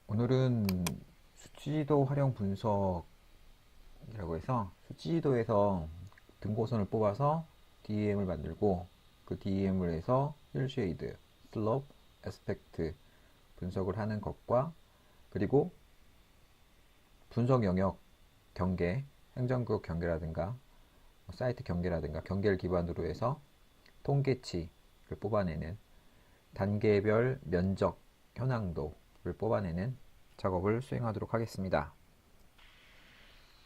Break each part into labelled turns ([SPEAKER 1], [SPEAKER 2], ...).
[SPEAKER 1] 오늘은 수치지도 활용 분석이라고 해서 수치지도에서 등고선을 뽑아서 DEM을 만들고 그 DEM을 해서 힐 쉐이드, 슬롭, 에스펙트 분석을 하는 것과 그리고 분석 영역 경계, 행정구역 경계라든가 사이트 경계라든가 경계를 기반으로 해서 통계치를 뽑아내는 단계별 면적 현황도를 뽑아내는 작업을 수행하도록 하겠습니다.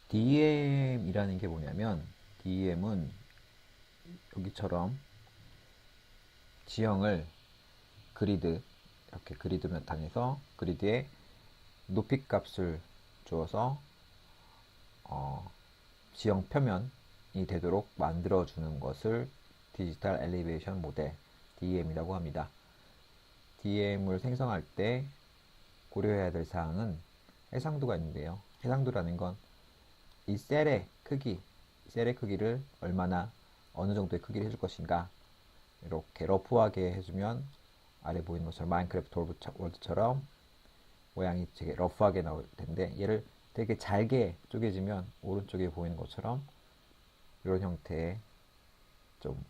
[SPEAKER 1] DEM이라는 게 뭐냐면 DEM은 여기처럼 지형을 그리드 이렇게 그리드로 나타내서 그리드에 높이 값을 주어서 지형 표면이 되도록 만들어주는 것을 디지털 엘리베이션 모델 DEM이라고 합니다. DEM을 생성할 때 고려해야 될 사항은 해상도가 있는데요. 해상도라는 건 이 셀의 크기를 얼마나 어느 정도의 크기를 해줄 것인가. 이렇게 러프하게 해주면 아래 보이는 것처럼 마인크래프트 월드처럼 모양이 되게 러프하게 나올 텐데, 얘를 되게 잘게 쪼개지면 오른쪽에 보이는 것처럼 이런 형태의 좀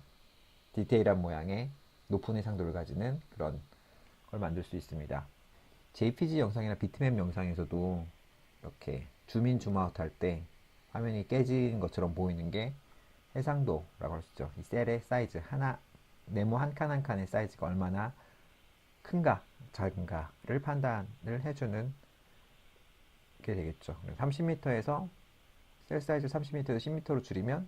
[SPEAKER 1] 디테일한 모양의 높은 해상도를 가지는 그런 걸 만들 수 있습니다. JPG 영상이나 비트맵 영상에서도 이렇게 줌인 줌아웃 할 때 화면이 깨진 것처럼 보이는 게 해상도라고 할 수 있죠. 이 셀의 사이즈 하나, 네모 한 칸 한 칸의 사이즈가 얼마나 큰가 작은가를 판단을 해주는 게 되겠죠. 30m에서 셀 사이즈 30m에서 10m로 줄이면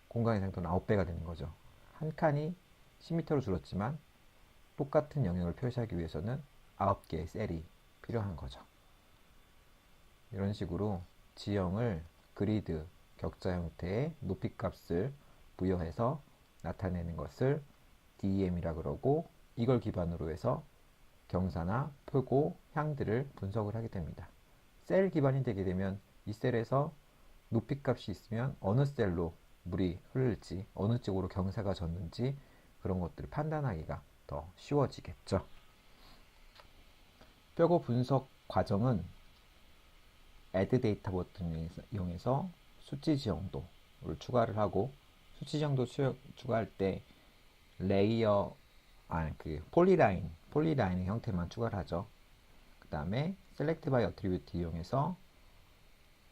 [SPEAKER 1] 공간 해상도는 9배가 되는 거죠. 한 칸이 10m로 줄었지만 똑같은 영역을 표시하기 위해서는 9개의 셀이 필요한 거죠. 이런 식으로 지형을 그리드, 격자 형태의 높이 값을 부여해서 나타내는 것을 DEM이라 그러고, 이걸 기반으로 해서 경사나 표고, 향들을 분석을 하게 됩니다. 셀 기반이 되게 되면 이 셀에서 높이 값이 있으면 어느 셀로 물이 흐를지, 어느 쪽으로 경사가 졌는지 그런 것들을 판단하기가 더 쉬워지겠죠. 표고 분석 과정은 add 데이터 버튼을 이용해서 수치 지형도를 추가를 하고, 수치 지형도 추가할 때 레이어 폴리라인의 형태만 추가를 하죠. 그 다음에 select by attribute 이용해서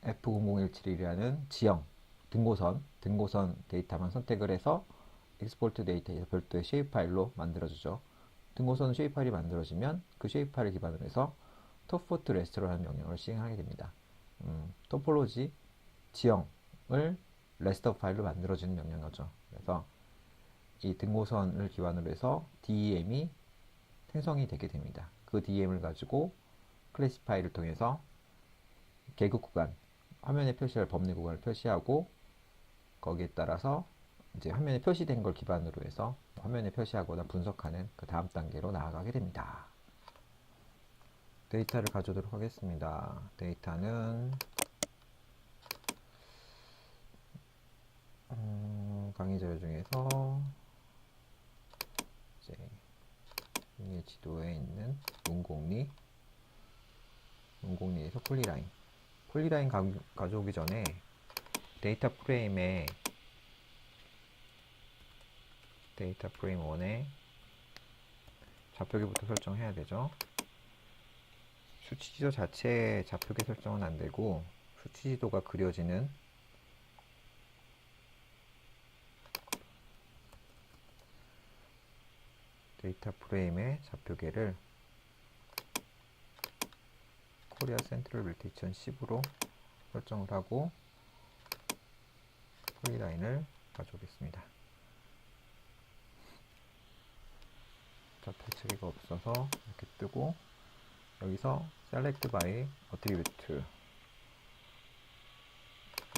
[SPEAKER 1] F00171이라는 지형 등고선 데이터만 선택을 해서 export 데이터에서 별도의 쉐입 파일로 만들어주죠. 등고선 쉐입 파일이 만들어지면 그 쉐입 파일을 기반으로 해서 토포트 레스토라는 명령을 시행하게 됩니다. 토폴로지 지형을 레스터 파일로 만들어주는 명령어죠. 그래서 이 등고선을 기반으로 해서 DEM이 생성이 되게 됩니다. 그 DEM을 가지고 클래시 파일을 통해서 계급 구간, 화면에 표시할 법리 구간을 표시하고, 거기에 따라서 이제 화면에 표시된 걸 기반으로 해서 화면에 표시하거나 분석하는 그 다음 단계로 나아가게 됩니다. 데이터를 가져오도록 하겠습니다. 데이터는 강의 자료 중에서 이제 이 지도에 있는 문공리에서 폴리라인 가져오기 전에 데이터 프레임에 데이터 프레임 1에 좌표계부터 설정해야 되죠. 수치지도 자체에 좌표계 설정은 안 되고, 수치지도가 그려지는 데이터 프레임의 좌표계를 코리아 센트럴 빌트 2010으로 설정을 하고 폴리라인을 가져오겠습니다. 좌표 체계가 없어서 이렇게 뜨고, 여기서 select by attribute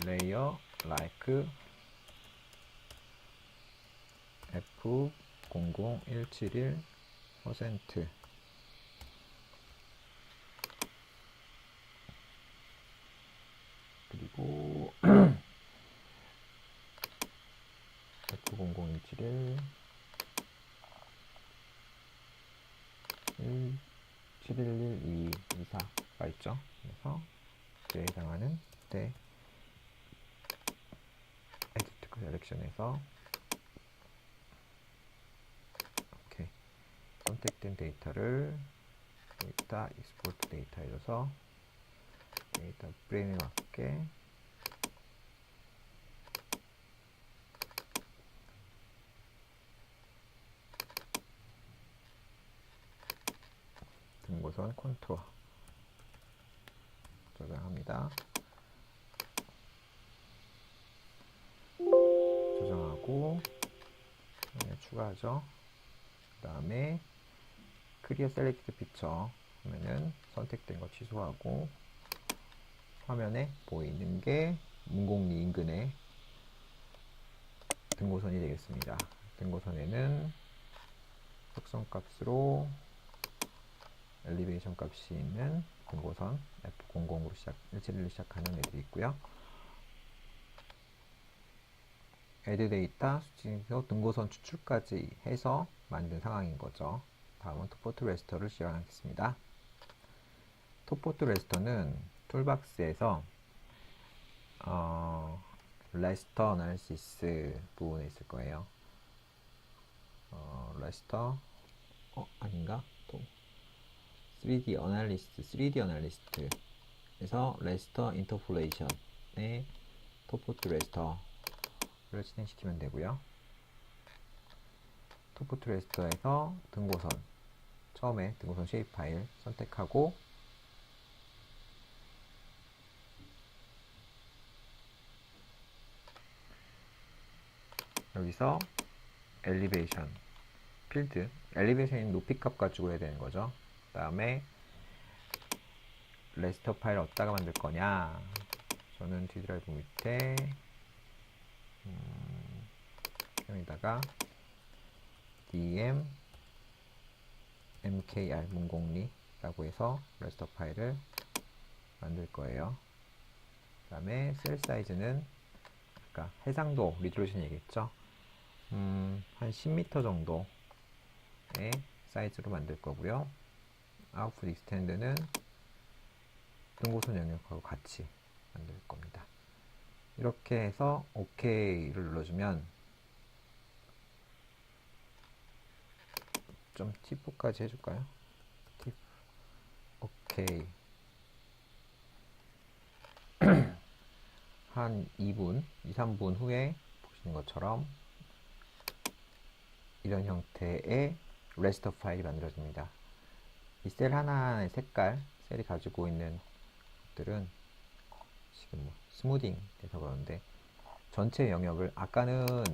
[SPEAKER 1] layer like F00171% 그리고 F00171 11, 12, 24가 있죠. 그래서 이에 해당하는 때 에디트 셀렉션에서 이렇게 선택된 데이터를 데이터 익스포트 데이터에 줘서 데이터 프레임에 맞게 등고선 컨투어 조정합니다. 조정하고 추가하죠. 그 다음에 클리어 셀렉트 피처 하면은 선택된 거 취소하고 화면에 보이는 게 문공리 인근의 등고선이 되겠습니다. 등고선에는 특성 값으로 엘리베이션 값이 있는 등고선 F00으로 171로 시작하는 애들이 있고요. 애드 데이터 수치에서 등고선 추출까지 해서 만든 상황인 거죠. 다음은 톱포트 레스터를 시작하겠습니다. 톱포트 레스터는 툴박스에서 레스터 어널리시스 부분에 있을 거예요. 레스터 아닌가? 또 3D 어널리스트에서 레스터 인터폴레이션의 톱포트 레스터를 진행시키면 되고요. 톱포트 레스터에서 등고선 처음에 등고선 쉐입 파일 선택하고 여기서 엘리베이션 필드, 엘리베이션인 높이값 가지고 해야 되는 거죠. 그 다음에 레스터 파일 어디다가 만들 거냐, 저는 D 드라이브 밑에 여기다가 DM mkr 문공리라고 해서 레스터 파일을 만들 거예요. 그 다음에 셀 사이즈는 아까 해상도 리졸루션 얘기했죠. 한 10m 정도의 사이즈로 만들 거고요. 아웃풋 익스텐드는 등고선 영역하고 같이 만들 겁니다. 이렇게 해서 OK를 눌러주면 좀 T4까지 해줄까요? T4 OK. 한 2분, 2, 3분 후에 보시는 것처럼 이런 형태의 레스터 파일이 만들어집니다. 이 셀 하나의 색깔, 셀이 가지고 있는 것들은 지금 뭐 스무딩 돼서 그러는데 전체 영역을 아까는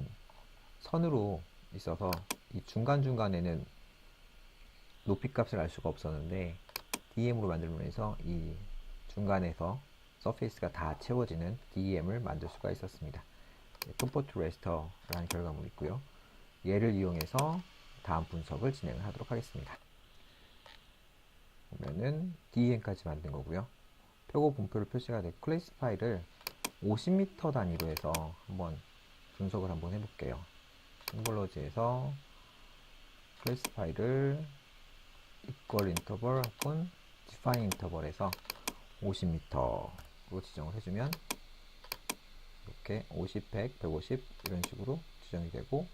[SPEAKER 1] 선으로 있어서 이 중간중간에는 높이 값을 알 수가 없었는데 DM으로 만들면서 이 중간에서 서페이스가 다 채워지는 DM을 만들 수가 있었습니다. 톱포트 레스터라는 결과물이 있고요. 얘를 이용해서 다음 분석을 진행을 하도록 하겠습니다. 보면은 DM까지 만든 거고요. 표고 분표를 표시가 되고 클래스 파일을 50m 단위로 해서 한번 분석을 한번 해볼게요. 심볼러지에서 클래스 파일을 equal interval 혹은 define interval에서 50m로 지정을 해주면 이렇게 50, 100, 150 이런 식으로 지정이 되고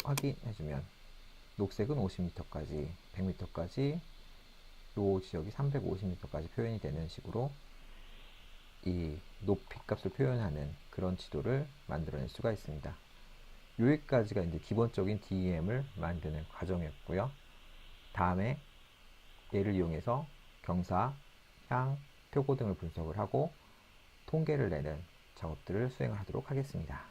[SPEAKER 1] 확인해주면 녹색은 50m까지, 100m까지, 요 지역이 350m까지 표현이 되는 식으로 이 높이 값을 표현하는 그런 지도를 만들어낼 수가 있습니다. 여기까지가 이제 기본적인 DEM을 만드는 과정이었고요. 다음에 얘를 이용해서 경사, 향, 표고 등을 분석을 하고 통계를 내는 작업들을 수행하도록 하겠습니다.